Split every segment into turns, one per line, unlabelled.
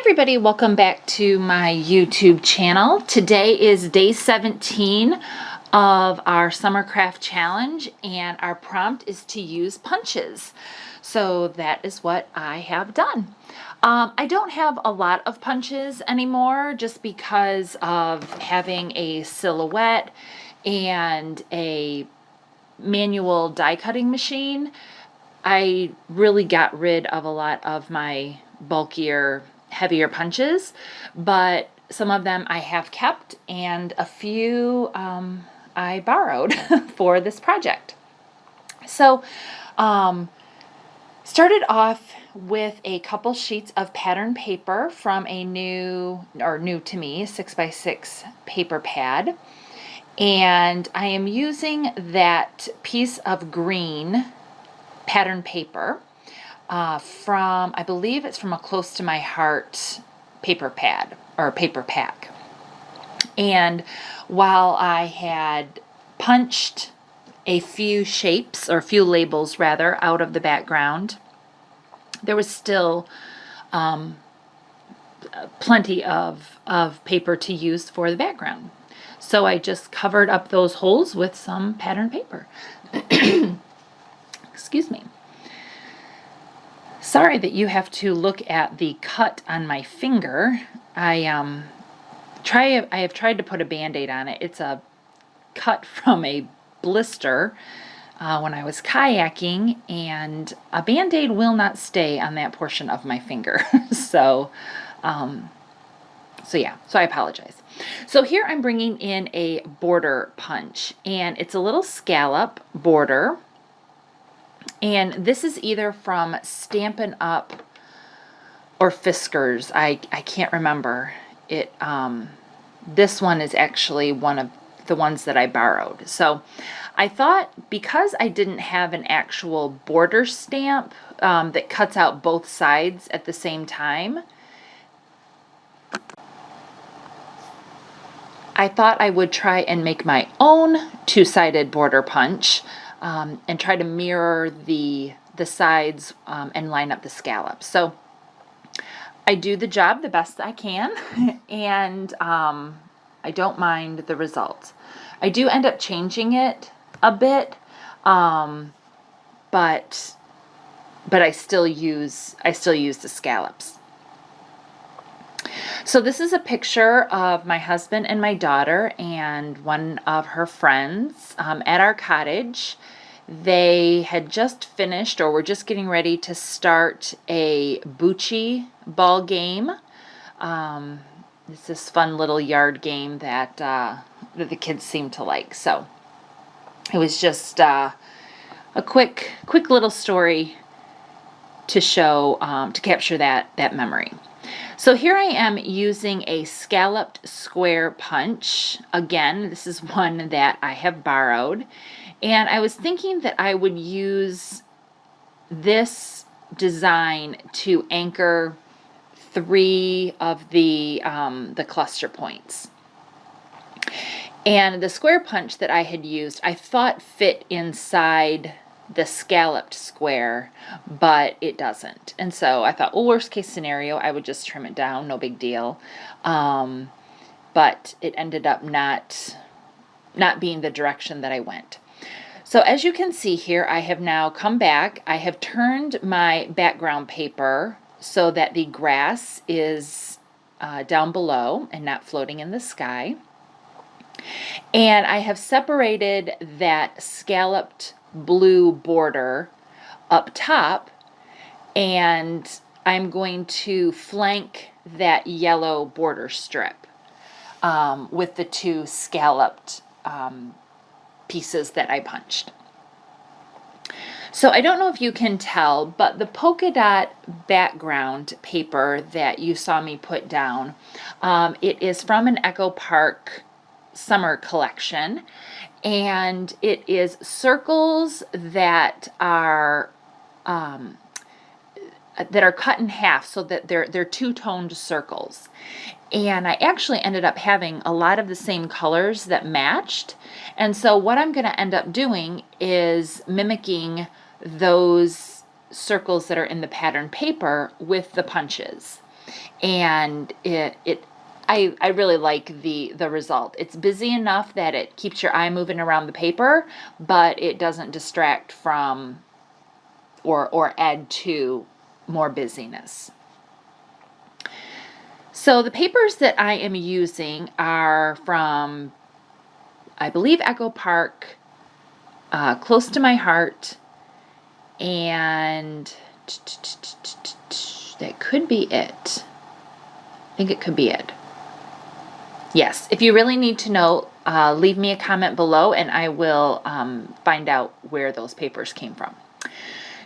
Everybody, welcome back to my YouTube channel. Today is day 17 of our summer craft challenge, and our prompt is to use punches. So that is what I have done. I don't have a lot of punches anymore just because of having a silhouette and a manual die cutting machine. I really got rid of a lot of my bulkier, heavier punches, but some of them I have kept and a few I borrowed for this project. So started off with a couple sheets of pattern paper from a new to me 6x6 paper pad, and I am using that piece of green pattern paper from, I believe it's from a Close to My Heart paper pad or paper pack. And while I had punched a few shapes, or a few labels rather, out of the background, there was still plenty of paper to use for the background. So I just covered up those holes with some pattern paper. Excuse me. Sorry that you have to look at the cut on my finger. I have tried to put a Band-Aid on it. It's a cut from a blister when I was kayaking, and a Band-Aid will not stay on that portion of my finger. So I apologize. So here I'm bringing in a border punch, and it's a little scallop border. And this is either from Stampin' Up! Or Fiskars. I can't remember it. This one is actually one of the ones that I borrowed. So I thought, because I didn't have an actual border stamp that cuts out both sides at the same time, I thought I would try and make my own two-sided border punch. And try to mirror the sides and line up the scallops. So I do the job the best I can, and I don't mind the results. I do end up changing it a bit, but I still use the scallops. So this is a picture of my husband and my daughter and one of her friends at our cottage. They had just finished, or were just getting ready to start, a bocce ball game. It's this fun little yard game that the kids seem to like. So it was just a quick little story to show, to capture that memory. So here I am using a scalloped square punch. Again, this is one that I have borrowed. And I was thinking that I would use this design to anchor 3 of the cluster points. And the square punch that I had used, I thought fit inside the scalloped square, but it doesn't. And so I thought, well, worst case scenario, I would just trim it down, no big deal. But it ended up not being the direction that I went. So as you can see here, I have now come back. I have turned my background paper so that the grass is down below and not floating in the sky. And I have separated that scalloped blue border up top, and I'm going to flank that yellow border strip with the 2 scalloped pieces that I punched. So I don't know if you can tell, but the polka dot background paper that you saw me put down, it is from an Echo Park summer collection, and it is circles that are cut in half so that they're two-toned circles. And I actually ended up having a lot of the same colors that matched. And so what I'm going to end up doing is mimicking those circles that are in the pattern paper with the punches. And I really like the result. It's busy enough that it keeps your eye moving around the paper, but it doesn't distract from or add to more busyness. So the papers that I am using are from, I believe, Echo Park, Close to My Heart, and that could be it. I think it could be it. Yes, if you really need to know, leave me a comment below and I will find out where those papers came from.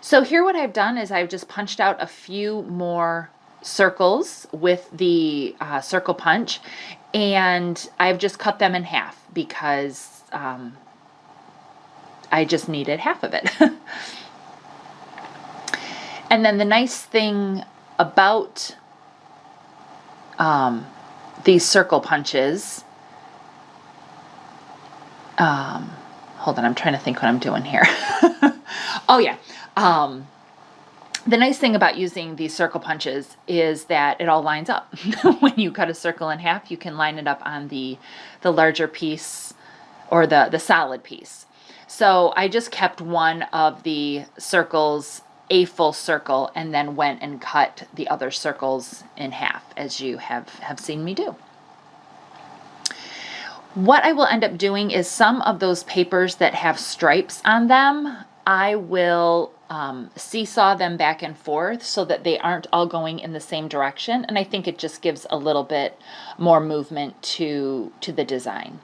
So here what I've done is I've just punched out a few more circles with the circle punch, and I've just cut them in half because I just needed half of it. And then the nice thing about these circle punches, hold on, I'm trying to think what I'm doing here. Oh yeah. The nice thing about using these circle punches is that it all lines up. When you cut a circle in half, you can line it up on the larger piece or the solid piece. So I just kept one of the circles a full circle and then went and cut the other circles in half, as you have seen me do. What I will end up doing is some of those papers that have stripes on them, I will seesaw them back and forth so that they aren't all going in the same direction, and I think it just gives a little bit more movement to the design.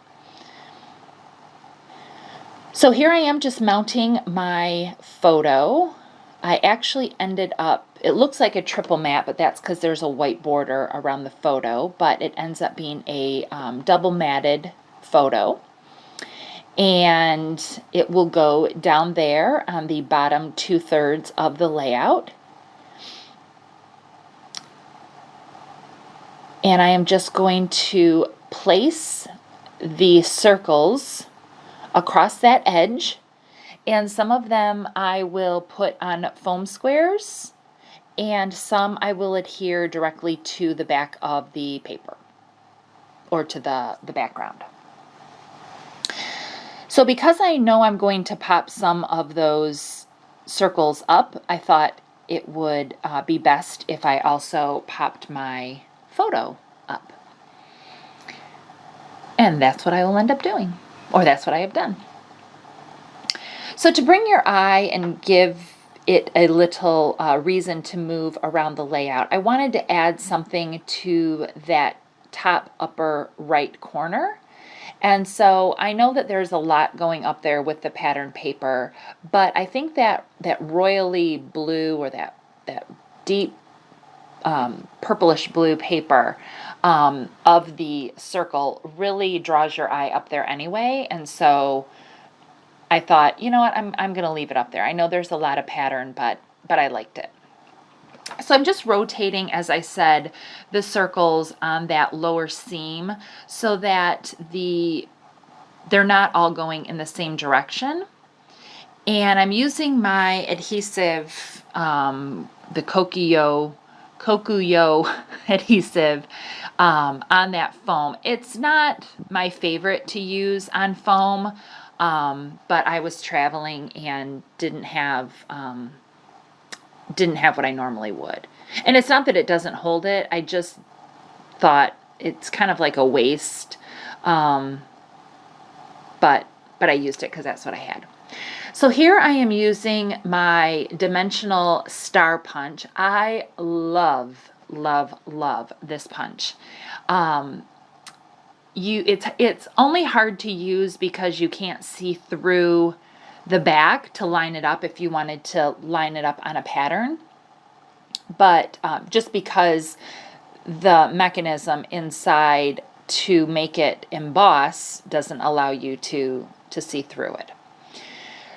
So here I am just mounting my photo. I actually ended up, it looks like a triple mat, but that's because there's a white border around the photo, but it ends up being a double matted photo. And it will go down there on the bottom 2/3 of the layout. And I am just going to place the circles across that edge, and some of them I will put on foam squares, and some I will adhere directly to the back of the paper or to the background. So because I know I'm going to pop some of those circles up, I thought it would be best if I also popped my photo up. And that's what I will end up doing, or that's what I have done. So to bring your eye and give it a little reason to move around the layout, I wanted to add something to that top upper right corner. And so I know that there's a lot going up there with the pattern paper, but I think that royally blue, or that deep purplish blue paper of the circle really draws your eye up there anyway. And so I thought, you know what, I'm going to leave it up there. I know there's a lot of pattern, but I liked it. So I'm just rotating, as I said, the circles on that lower seam so that they're not all going in the same direction. And I'm using my adhesive, the Kokuyo adhesive on that foam. It's not my favorite to use on foam, but I was traveling and didn't have what I normally would. And it's not that it doesn't hold it, I just thought it's kind of like a waste, but I used it because that's what I had. So here I am using my dimensional star punch. I love, love, love this punch. It's only hard to use because you can't see through the back to line it up if you wanted to line it up on a pattern. But just because the mechanism inside to make it emboss doesn't allow you to see through it.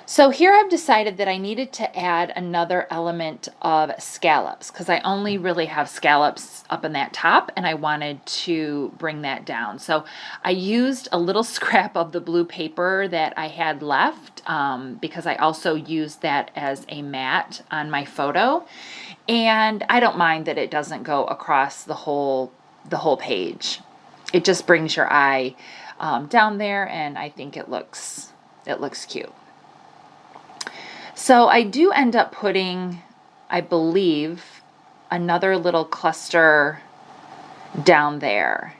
So here I've decided that I needed to add another element of scallops because I only really have scallops up in that top and I wanted to bring that down. So I used a little scrap of the blue paper that I had left because I also used that as a mat on my photo. And I don't mind that it doesn't go across the whole page. It just brings your eye down there, and I think it looks cute. So I do end up putting, I believe, another little cluster down there.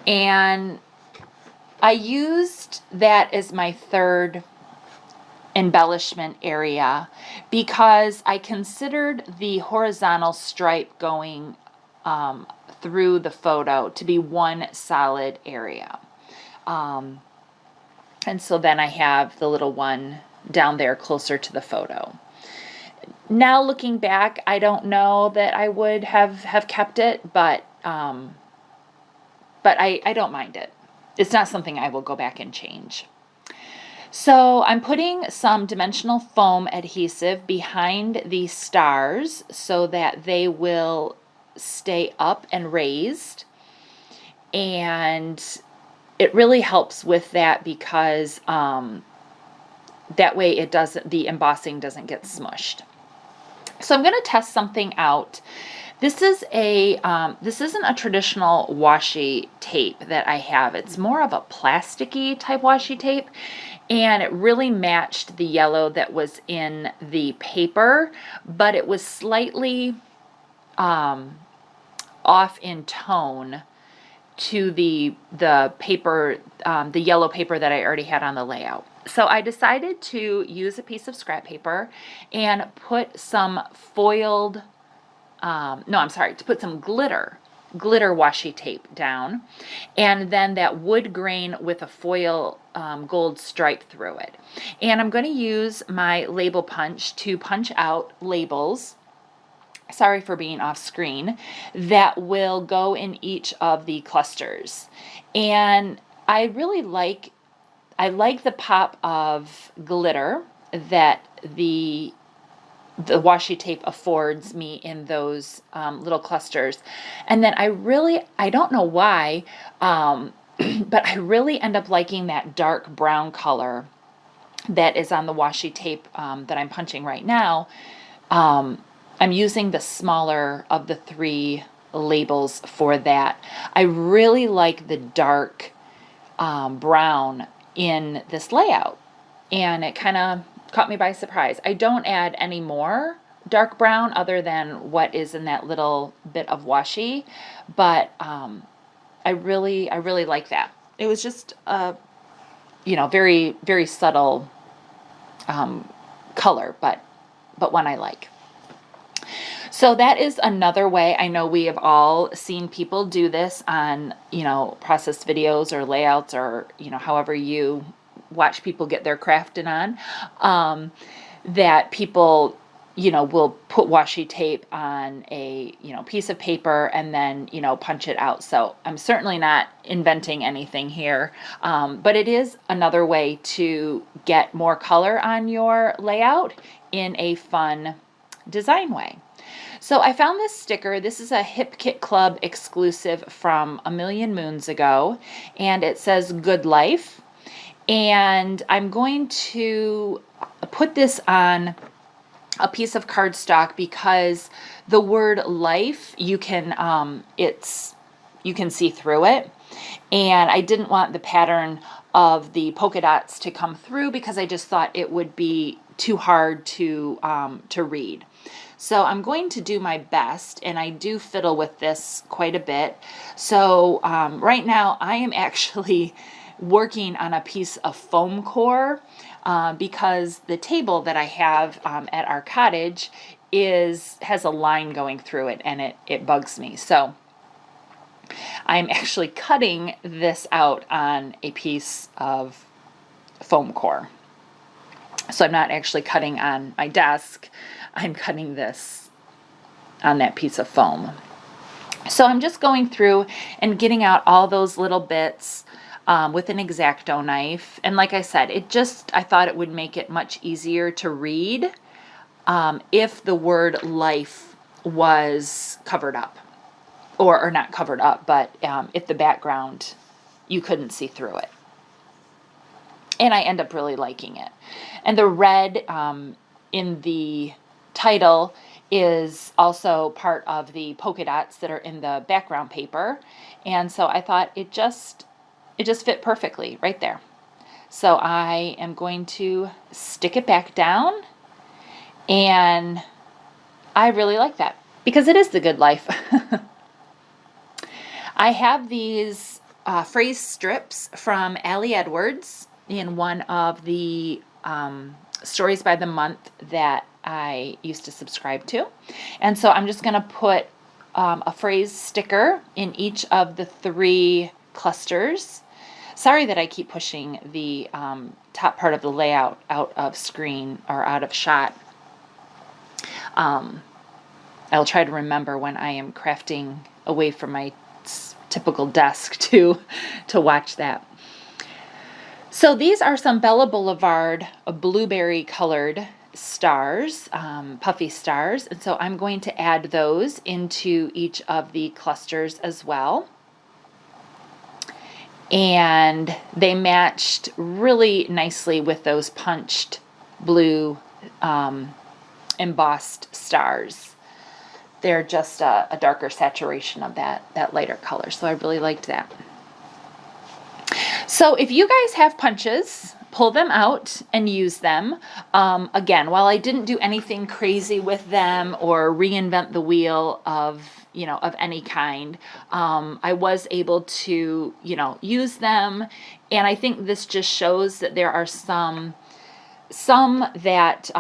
And I used that as my third embellishment area because I considered the horizontal stripe going through the photo to be one solid area. And so then I have the little one down there closer to the photo. Now looking back, I don't know that I would have kept it, but I don't mind it. It's not something I will go back and change. So I'm putting some dimensional foam adhesive behind the stars so that they will stay up and raised. And it really helps with that because that way the embossing doesn't get smushed. So I'm going to test something out. This isn't a traditional washi tape that I have. It's more of a plasticky type washi tape, and it really matched the yellow that was in the paper, but it was slightly off in tone to the paper, the yellow paper that I already had on the layout. So I decided to use a piece of scrap paper and put some foiled, to put some glitter washi tape down, and then that wood grain with a foil gold stripe through it. And I'm going to use my label punch to punch out labels, sorry for being off screen, that will go in each of the clusters. And I really like the pop of glitter that the washi tape affords me in those little clusters. And then I don't know why, but I really end up liking that dark brown color that is on the washi tape that I'm punching right now. I'm using the smaller of the three labels for that. I really like the dark brown in this layout, and it kind of caught me by surprise. I don't add any more dark brown other than what is in that little bit of washi, but I really like that. It was just a very, very subtle color, but one I like. So that is another way. I know we have all seen people do this on, processed videos or layouts or, however you watch people get their crafting on, that people, will put washi tape on a, piece of paper and then, punch it out. So I'm certainly not inventing anything here, but it is another way to get more color on your layout in a fun design way. So I found this sticker. This is a Hip Kit Club exclusive from a million moons ago, and it says Good Life. And I'm going to put this on a piece of cardstock because the word life, you can see through it. And I didn't want the pattern of the polka dots to come through because I just thought it would be too hard to read. So I'm going to do my best, and I do fiddle with this quite a bit. So right now I am actually working on a piece of foam core because the table that I have at our cottage has a line going through it, and it bugs me. So I'm actually cutting this out on a piece of foam core. So I'm not actually cutting on my desk. I'm cutting this on that piece of foam. So I'm just going through and getting out all those little bits with an X-Acto knife. And like I said, I thought it would make it much easier to read if the word life was covered up. Or not covered up, but if the background, you couldn't see through it. And I end up really liking it. And the red in the title is also part of the polka dots that are in the background paper. And so I thought it just fit perfectly right there. So I am going to stick it back down, and I really like that because it is the good life. I have these phrase strips from Ali Edwards in one of the Stories by the Month that I used to subscribe to. And so I'm just going to put a phrase sticker in each of the 3 clusters. Sorry that I keep pushing the top part of the layout out of screen or out of shot. I'll try to remember when I am crafting away from my typical desk to watch that. So these are some Bella Boulevard blueberry colored stars, puffy stars, and so I'm going to add those into each of the clusters as well. And they matched really nicely with those punched blue embossed stars. They're just a darker saturation of that lighter color. So I really liked that. So if you guys have punches, pull them out and use them. Again, while I didn't do anything crazy with them or reinvent the wheel of any kind, I was able to, use them. And I think this just shows that there are some that,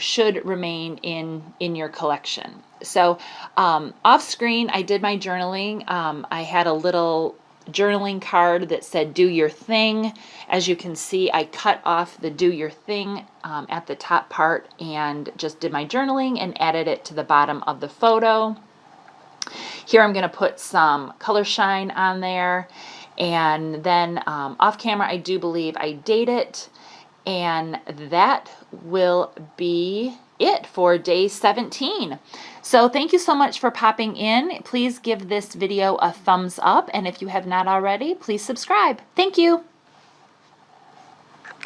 should remain in your collection. So off screen, I did my journaling. I had a little journaling card that said do your thing. As you can see, I cut off the do your thing at the top part and just did my journaling and added it to the bottom of the photo. Here I'm going to put some color shine on there, and then off camera I do believe I date it, and that will be it for day 17. So thank you so much for popping in. Please give this video a thumbs up, and if you have not already, please subscribe. Thank you.